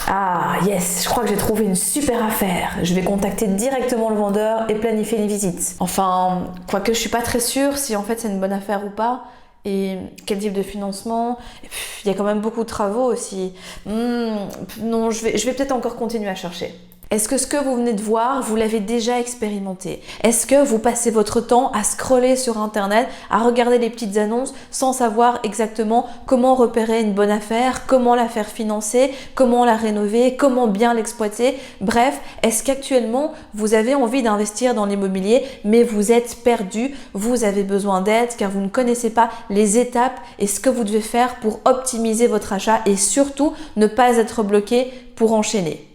Ah yes, je crois que j'ai trouvé une super affaire. Je vais contacter directement le vendeur et planifier une visite. Enfin, quoique je suis pas très sûre si en fait c'est une bonne affaire ou pas. Et quel type de financement? Il y a quand même beaucoup de travaux aussi. Non, je vais peut-être encore continuer à chercher. Est-ce que ce que vous venez de voir, vous l'avez déjà expérimenté? Est-ce que vous passez votre temps à scroller sur internet, à regarder les petites annonces sans savoir exactement comment repérer une bonne affaire, comment la faire financer, comment la rénover, comment bien l'exploiter? Bref, est-ce qu'actuellement vous avez envie d'investir dans l'immobilier mais vous êtes perdu, vous avez besoin d'aide car vous ne connaissez pas les étapes et ce que vous devez faire pour optimiser votre achat et surtout ne pas être bloqué pour enchaîner?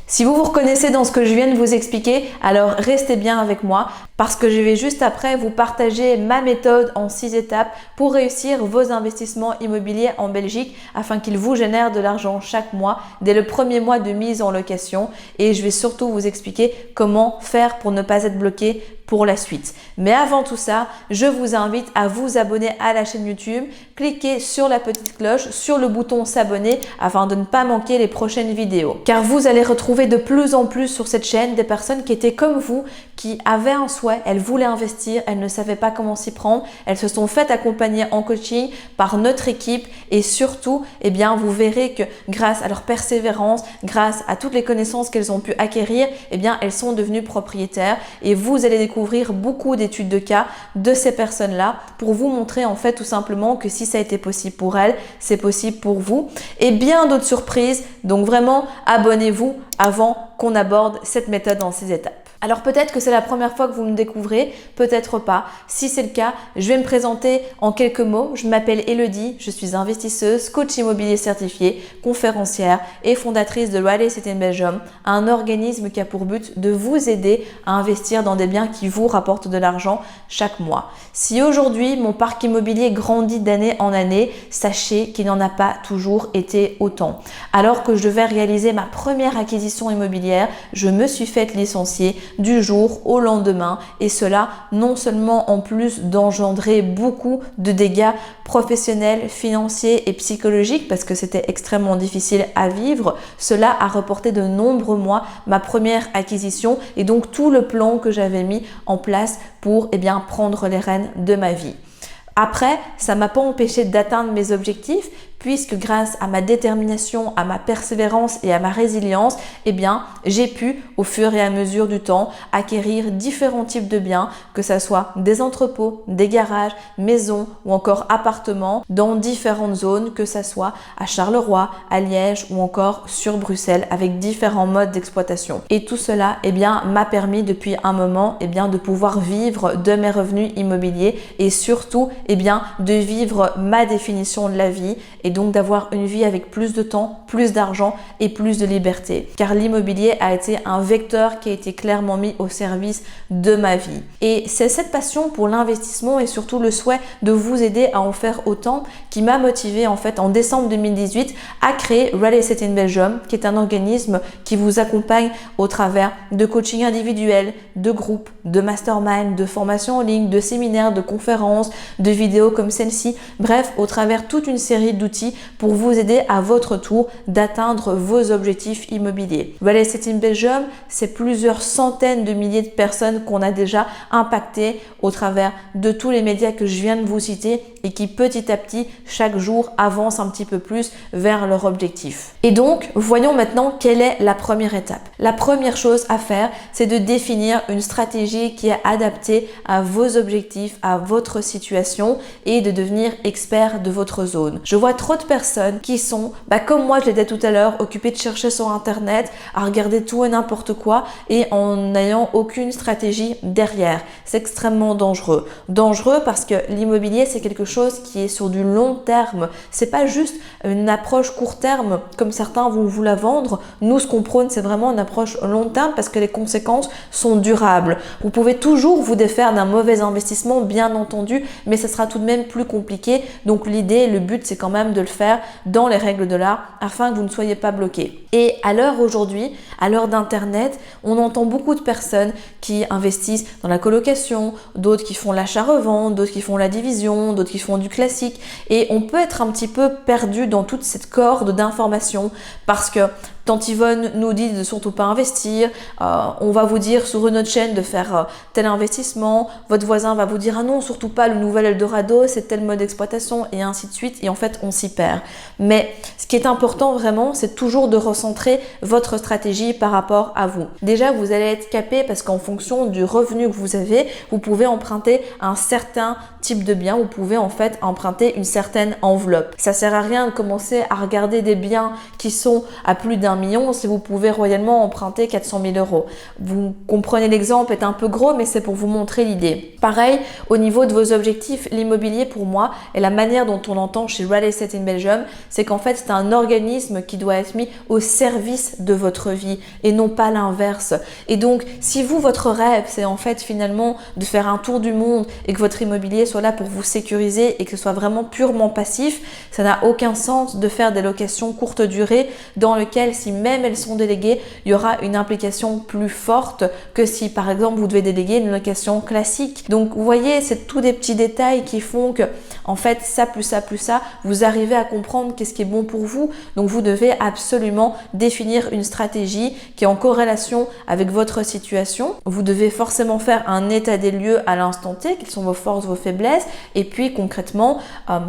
Si vous vous reconnaissez dans ce que je viens de vous expliquer, alors restez bien avec moi parce que je vais juste après vous partager ma méthode en 6 étapes pour réussir vos investissements immobiliers en Belgique afin qu'ils vous génèrent de l'argent chaque mois dès le premier mois de mise en location et je vais surtout vous expliquer comment faire pour ne pas être bloqué pour la suite. Mais avant tout ça, je vous invite à vous abonner à la chaîne YouTube, cliquez sur la petite cloche, sur le bouton s'abonner afin de ne pas manquer les prochaines vidéos. Car vous allez retrouver de plus en plus sur cette chaîne des personnes qui étaient comme vous, qui avaient un souhait, elles voulaient investir, elles ne savaient pas comment s'y prendre, elles se sont faites accompagner en coaching par notre équipe et surtout, eh bien, vous verrez que grâce à leur persévérance, grâce à toutes les connaissances qu'elles ont pu acquérir, eh bien, elles sont devenues propriétaires et vous allez découvrir beaucoup d'études de cas de ces personnes-là pour vous montrer en fait tout simplement que si ça a été possible pour elles, c'est possible pour vous et bien d'autres surprises. Donc vraiment, abonnez-vous avant qu'on aborde cette méthode en 6 étapes. Alors peut-être que c'est la première fois que vous me découvrez, peut-être pas. Si c'est le cas, je vais me présenter en quelques mots. Je m'appelle Elodie, je suis investisseuse, coach immobilier certifié, conférencière et fondatrice de Real Estate in Belgium, un organisme qui a pour but de vous aider à investir dans des biens qui vous rapportent de l'argent chaque mois. Si aujourd'hui mon parc immobilier grandit d'année en année, sachez qu'il n'en a pas toujours été autant. Alors que je devais réaliser ma première acquisition immobilière, je me suis faite licencier du jour au lendemain et cela non seulement en plus d'engendrer beaucoup de dégâts professionnels, financiers et psychologiques parce que c'était extrêmement difficile à vivre, cela a reporté de nombreux mois ma première acquisition et donc tout le plan que j'avais mis en place pour prendre les rênes de ma vie. Après, ça ne m'a pas empêché d'atteindre mes objectifs puisque grâce à ma détermination, à ma persévérance et à ma résilience, j'ai pu au fur et à mesure du temps acquérir différents types de biens, que ce soit des entrepôts, des garages, maisons ou encore appartements dans différentes zones, que ce soit à Charleroi, à Liège ou encore sur Bruxelles avec différents modes d'exploitation. Et tout cela m'a permis depuis un moment de pouvoir vivre de mes revenus immobiliers et surtout de vivre ma définition de la vie et donc d'avoir une vie avec plus de temps, plus d'argent et plus de liberté. Car l'immobilier a été un vecteur qui a été clairement mis au service de ma vie. Et c'est cette passion pour l'investissement et surtout le souhait de vous aider à en faire autant qui m'a motivée en fait en décembre 2018 à créer Real Estate in Belgium, qui est un organisme qui vous accompagne au travers de coaching individuel, de groupes, de mastermind, de formations en ligne, de séminaires, de conférences, de vidéos comme celle-ci, bref, au travers toute une série d'outils pour vous aider à votre tour d'atteindre vos objectifs immobiliers. Real Estate in Belgium, c'est plusieurs centaines de milliers de personnes qu'on a déjà impactées au travers de tous les médias que je viens de vous citer et qui petit à petit, chaque jour, avancent un petit peu plus vers leur objectif. Et donc, voyons maintenant quelle est la première étape. La première chose à faire, c'est de définir une stratégie qui est adaptée à vos objectifs, à votre situation et de devenir expert de votre zone. Je vois trop de personnes qui sont, comme moi je l'étais tout à l'heure, occupées de chercher sur internet, à regarder tout et n'importe quoi et en n'ayant aucune stratégie derrière. C'est extrêmement dangereux. Dangereux parce que l'immobilier c'est quelque chose qui est sur du long terme. C'est pas juste une approche court terme comme certains vont vous la vendre. Nous ce qu'on prône c'est vraiment une approche long terme parce que les conséquences sont durables. Vous pouvez toujours vous défaire d'un mauvais investissement bien entendu, mais ça sera tout de même plus compliqué. Donc l'idée, le but c'est quand même de le faire dans les règles de l'art afin que vous ne soyez pas bloqué. Et à l'heure aujourd'hui, à l'heure d'internet, on entend beaucoup de personnes qui investissent dans la colocation, d'autres qui font l'achat-revente, d'autres qui font la division, d'autres qui font du classique et on peut être un petit peu perdu dans toute cette corde d'informations parce que Tante Yvonne nous dit de surtout pas investir, on va vous dire sur une autre chaîne de faire tel investissement, votre voisin va vous dire ah non surtout pas le nouvel Eldorado, c'est tel mode d'exploitation et ainsi de suite et en fait on s'y perd. Mais ce qui est important vraiment, c'est toujours de recentrer votre stratégie par rapport à vous. Déjà vous allez être capé parce qu'en fonction du revenu que vous avez, vous pouvez emprunter un certain type de bien, vous pouvez en fait emprunter une certaine enveloppe. Ça sert à rien de commencer à regarder des biens qui sont à plus d'1 million si vous pouvez royalement emprunter 400 000 euros. Vous comprenez, l'exemple est un peu gros mais c'est pour vous montrer l'idée. Pareil, au niveau de vos objectifs, l'immobilier pour moi et la manière dont on l'entend chez Real Estate in Belgium, c'est qu'en fait c'est un organisme qui doit être mis au service de votre vie et non pas l'inverse. Et donc si vous, votre rêve c'est en fait finalement de faire un tour du monde et que votre immobilier soit là pour vous sécuriser et que ce soit vraiment purement passif, ça n'a aucun sens de faire des locations courte durée dans lesquelles si même elles sont déléguées, il y aura une implication plus forte que si par exemple vous devez déléguer une location classique. Donc vous voyez, c'est tous des petits détails qui font que en fait ça plus ça plus ça, vous arrivez à comprendre qu'est-ce qui est bon pour vous. Donc vous devez absolument définir une stratégie qui est en corrélation avec votre situation. Vous devez forcément faire un état des lieux à l'instant T, quelles sont vos forces, vos faiblesses et puis concrètement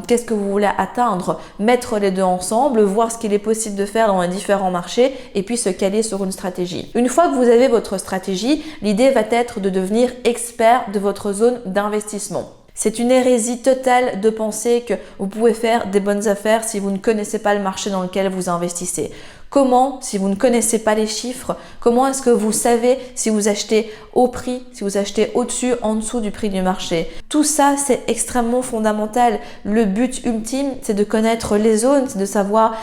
qu'est-ce que vous voulez atteindre, mettre les deux ensemble, voir ce qu'il est possible de faire dans les différents marchés et puis se caler sur une stratégie. Une fois que vous avez votre stratégie, l'idée va être de devenir expert de votre zone d'investissement. C'est une hérésie totale de penser que vous pouvez faire des bonnes affaires si vous ne connaissez pas le marché dans lequel vous investissez. Comment, si vous ne connaissez pas les chiffres, comment est-ce que vous savez si vous achetez au prix, si vous achetez au-dessus, en dessous du prix du marché? Tout ça, c'est extrêmement fondamental. Le but ultime, c'est de connaître les zones, c'est de savoir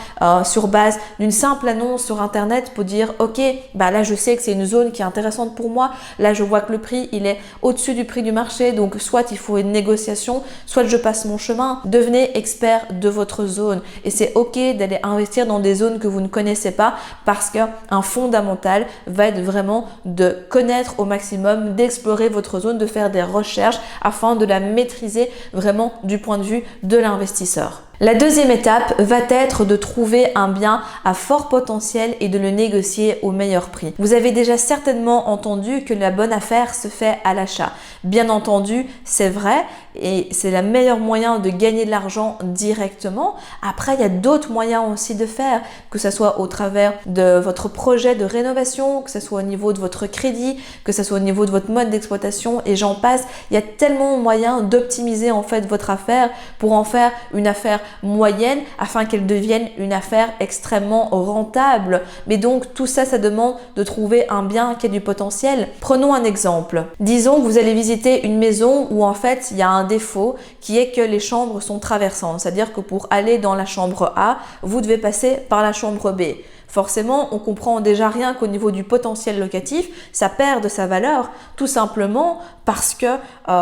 sur base d'une simple annonce sur Internet pour dire « Ok, bah là, je sais que c'est une zone qui est intéressante pour moi. Là, je vois que le prix, il est au-dessus du prix du marché. Donc, soit il faut une négociation, soit je passe mon chemin. » Devenez expert de votre zone. Et c'est ok d'aller investir dans des zones que vous ne connaissez pas parce qu'un fondamental va être vraiment de connaître au maximum, d'explorer votre zone, de faire des recherches afin de la maîtriser vraiment du point de vue de l'investisseur. La deuxième étape va être de trouver un bien à fort potentiel et de le négocier au meilleur prix. Vous avez déjà certainement entendu que la bonne affaire se fait à l'achat. Bien entendu, c'est vrai et c'est le meilleur moyen de gagner de l'argent directement. Après, il y a d'autres moyens aussi de faire, que ce soit au travers de votre projet de rénovation, que ce soit au niveau de votre crédit, que ce soit au niveau de votre mode d'exploitation et j'en passe. Il y a tellement de moyens d'optimiser en fait votre affaire pour en faire une affaire moyenne afin qu'elle devienne une affaire extrêmement rentable. Mais donc tout ça, ça demande de trouver un bien qui a du potentiel. Prenons un exemple. Disons que vous allez visiter une maison où en fait il y a un défaut qui est que les chambres sont traversantes. C'est-à-dire que pour aller dans la chambre A, vous devez passer par la chambre B. Forcément, on comprend déjà rien qu'au niveau du potentiel locatif, ça perd de sa valeur tout simplement parce que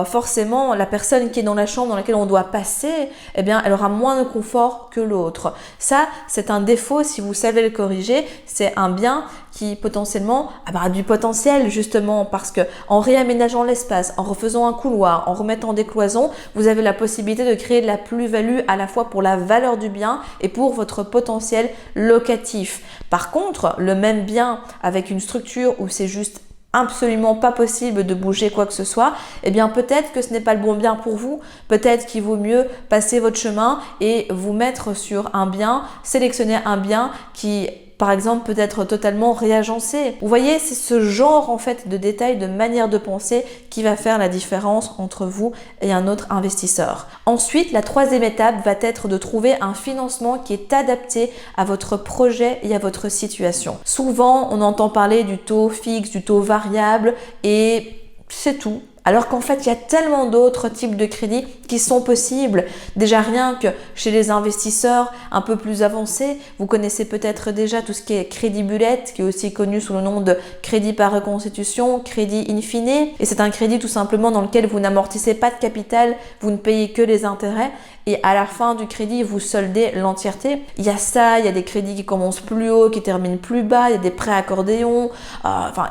forcément la personne qui est dans la chambre dans laquelle on doit passer, eh bien, elle aura moins de confort que l'autre. Ça, c'est un défaut si vous savez le corriger. C'est un bien qui potentiellement a du potentiel justement parce que en réaménageant l'espace, en refaisant un couloir, en remettant des cloisons, vous avez la possibilité de créer de la plus-value à la fois pour la valeur du bien et pour votre potentiel locatif. Par contre, le même bien avec une structure où c'est juste absolument pas possible de bouger quoi que ce soit, eh bien peut-être que ce n'est pas le bon bien pour vous, peut-être qu'il vaut mieux passer votre chemin et vous mettre sur un bien, sélectionner un bien qui par exemple peut être totalement réagencé. Vous voyez, c'est ce genre en fait de détails, de manière de penser qui va faire la différence entre vous et un autre investisseur. Ensuite, la troisième étape va être de trouver un financement qui est adapté à votre projet et à votre situation. Souvent, on entend parler du taux fixe, du taux variable et c'est tout. Alors qu'en fait, il y a tellement d'autres types de crédits qui sont possibles. Déjà rien que chez les investisseurs un peu plus avancés, vous connaissez peut-être déjà tout ce qui est crédit bullet, qui est aussi connu sous le nom de crédit par reconstitution, crédit in fine. Et c'est un crédit tout simplement dans lequel vous n'amortissez pas de capital, vous ne payez que les intérêts. Et à la fin du crédit, vous soldez l'entièreté. Il y a ça, il y a des crédits qui commencent plus haut, qui terminent plus bas, il y a des prêts accordéons.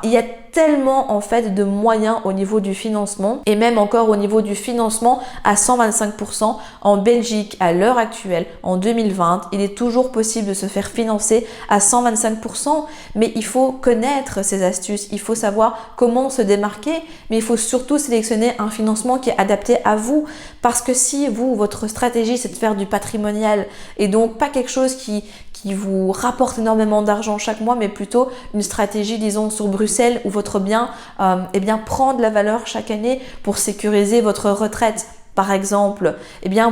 Il y a tellement en fait de moyens au niveau du financement et même encore au niveau du financement à 100% 125%. En Belgique, à l'heure actuelle, en 2020, il est toujours possible de se faire financer à 125%, mais il faut connaître ces astuces, il faut savoir comment se démarquer, mais il faut surtout sélectionner un financement qui est adapté à vous, parce que si vous, votre stratégie, c'est de faire du patrimonial et donc pas quelque chose qui vous rapporte énormément d'argent chaque mois, mais plutôt une stratégie, disons, sur Bruxelles où votre bien, prend de la valeur chaque année pour sécuriser votre retraite. Par exemple,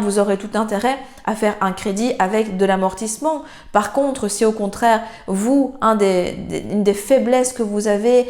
vous aurez tout intérêt à faire un crédit avec de l'amortissement. Par contre, si au contraire, vous, une des faiblesses que vous avez,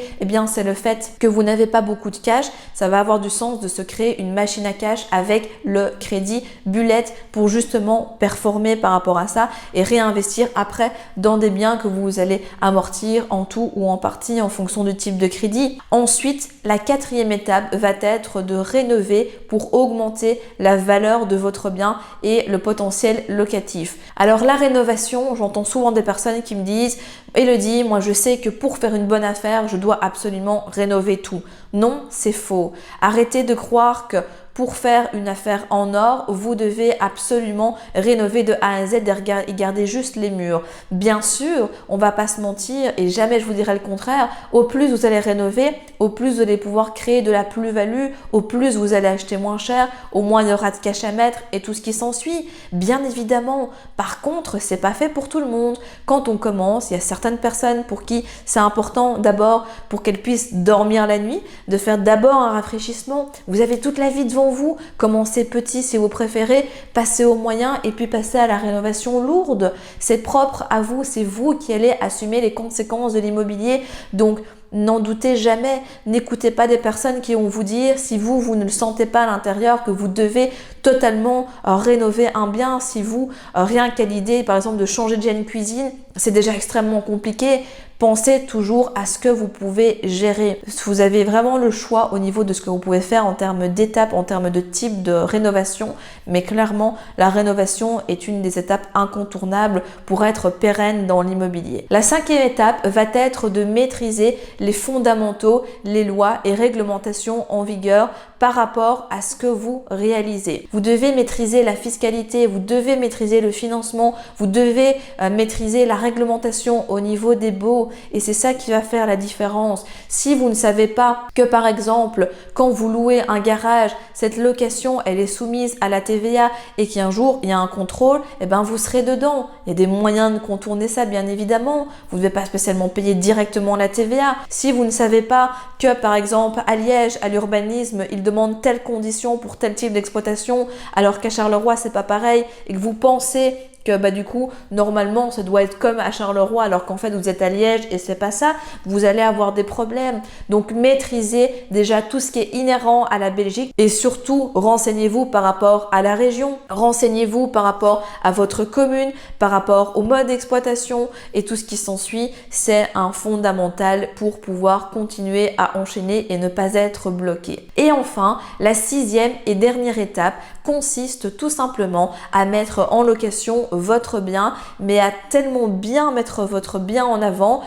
c'est le fait que vous n'avez pas beaucoup de cash, ça va avoir du sens de se créer une machine à cash avec le crédit bullet pour justement performer par rapport à ça et réinvestir après dans des biens que vous allez amortir en tout ou en partie en fonction du type de crédit. Ensuite, la 4e étape va être de rénover pour augmenter la valeur de votre bien et le potentiel locatif. Alors la rénovation, j'entends souvent des personnes qui me disent « Elodie, moi je sais que pour faire une bonne affaire, je dois absolument rénover tout. » Non, c'est faux. Arrêtez de croire que pour faire une affaire en or, vous devez absolument rénover de A à Z et garder juste les murs. Bien sûr, on va pas se mentir et jamais je vous dirai le contraire. Au plus vous allez rénover, au plus vous allez pouvoir créer de la plus-value, au plus vous allez acheter moins cher, au moins il y aura de cash à mettre et tout ce qui s'ensuit. Bien évidemment. Par contre, c'est pas fait pour tout le monde. Quand on commence, il y a certaines personnes pour qui c'est important d'abord pour qu'elles puissent dormir la nuit, de faire d'abord un rafraîchissement. Vous avez toute la vie devant vous, commencez petit si vous préférez, passez au moyen et puis passez à la rénovation lourde. C'est propre à vous, c'est vous qui allez assumer les conséquences de l'immobilier. Donc, n'en doutez jamais, n'écoutez pas des personnes qui vont vous dire si vous ne le sentez pas à l'intérieur que vous devez totalement rénover un bien. Si vous, rien qu'à l'idée par exemple de changer de gêne cuisine, c'est déjà extrêmement compliqué. Pensez toujours à ce que vous pouvez gérer. Vous avez vraiment le choix au niveau de ce que vous pouvez faire en termes d'étapes, en termes de type de rénovation. Mais clairement, la rénovation est une des étapes incontournables pour être pérenne dans l'immobilier. La 5e étape va être de maîtriser les fondamentaux, les lois et réglementations en vigueur par rapport à ce que vous réalisez. Vous devez maîtriser la fiscalité, vous devez maîtriser le financement, vous devez maîtriser la réglementation au niveau des baux et c'est ça qui va faire la différence. Si vous ne savez pas que par exemple, quand vous louez un garage, cette location elle est soumise à la TVA et qu'un jour il y a un contrôle, vous serez dedans. Il y a des moyens de contourner ça bien évidemment. Vous ne devez pas spécialement payer directement la TVA. Si vous ne savez pas que par exemple à Liège, à l'urbanisme, ils demandent telles conditions pour tel type d'exploitation alors qu'à Charleroi c'est pas pareil et que vous pensez que du coup normalement ça doit être comme à Charleroi alors qu'en fait vous êtes à Liège et c'est pas ça, vous allez avoir des problèmes. Donc maîtrisez déjà tout ce qui est inhérent à la Belgique et surtout renseignez-vous par rapport à la région, renseignez-vous par rapport à votre commune, par rapport au mode d'exploitation et tout ce qui s'ensuit. C'est un fondamental pour pouvoir continuer à enchaîner et ne pas être bloqué. Et enfin, la 6e et dernière étape consiste tout simplement à mettre en location votre bien, mais à tellement bien mettre votre bien en avant,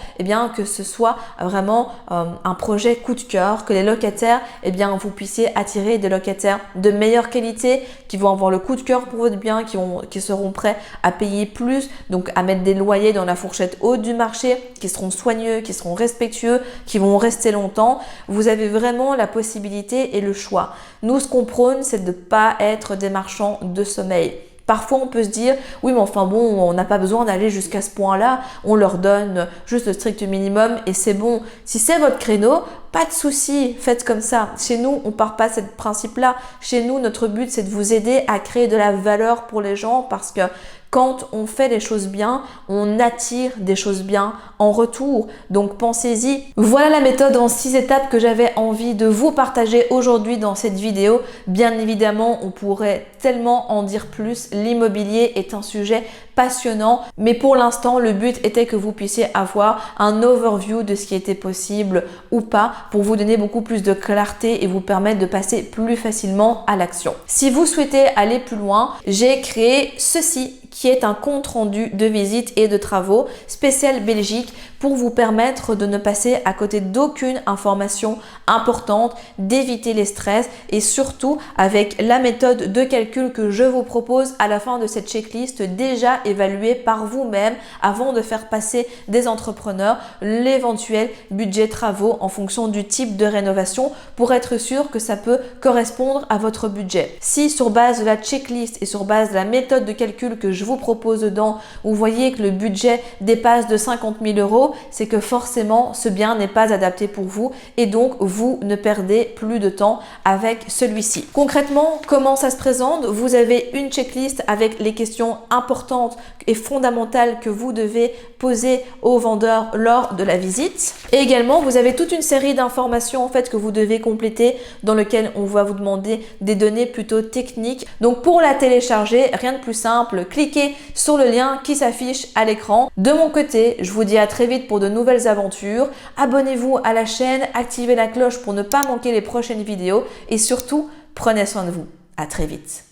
que ce soit vraiment un projet coup de cœur, que les locataires, vous puissiez attirer des locataires de meilleure qualité, qui vont avoir le coup de cœur pour votre bien, qui seront prêts à payer plus, donc à mettre des loyers dans la fourchette haute du marché, qui seront soigneux, qui seront respectueux, qui vont rester longtemps. Vous avez vraiment la possibilité et le choix. Nous, ce qu'on prône, c'est de ne pas être des marchands de sommeil. Parfois, on peut se dire, oui, mais enfin bon, on n'a pas besoin d'aller jusqu'à ce point-là. On leur donne juste le strict minimum et c'est bon. Si c'est votre créneau, pas de souci, faites comme ça. Chez nous, on part pas de ce principe-là. Chez nous, notre but, c'est de vous aider à créer de la valeur pour les gens parce que quand on fait les choses bien, on attire des choses bien en retour. Donc pensez-y. Voilà la méthode en 6 étapes que j'avais envie de vous partager aujourd'hui dans cette vidéo. Bien évidemment, on pourrait tellement en dire plus. L'immobilier est un sujet passionnant, mais pour l'instant, le but était que vous puissiez avoir un overview de ce qui était possible ou pas pour vous donner beaucoup plus de clarté et vous permettre de passer plus facilement à l'action. Si vous souhaitez aller plus loin, j'ai créé ceci qui est un compte rendu de visite et de travaux spécial Belgique pour vous permettre de ne passer à côté d'aucune information importante, d'éviter les stress et surtout avec la méthode de calcul que je vous propose à la fin de cette checklist déjà évaluée par vous-même avant de faire passer des entrepreneurs l'éventuel budget travaux en fonction du type de rénovation pour être sûr que ça peut correspondre à votre budget. Si sur base de la checklist et sur base de la méthode de calcul que je vous propose dedans, vous voyez que le budget dépasse de 50 000 €, c'est que forcément ce bien n'est pas adapté pour vous et donc vous ne perdez plus de temps avec celui-ci. Concrètement, comment ça se présente? Vous avez une checklist avec les questions importantes et fondamentales que vous devez poser au vendeur lors de la visite. Et également, vous avez toute une série d'informations en fait que vous devez compléter dans lequel on va vous demander des données plutôt techniques. Donc pour la télécharger, rien de plus simple, cliquez sur le lien qui s'affiche à l'écran. De mon côté, je vous dis à très vite pour de nouvelles aventures. Abonnez-vous à la chaîne, activez la cloche pour ne pas manquer les prochaines vidéos et surtout, prenez soin de vous. À très vite.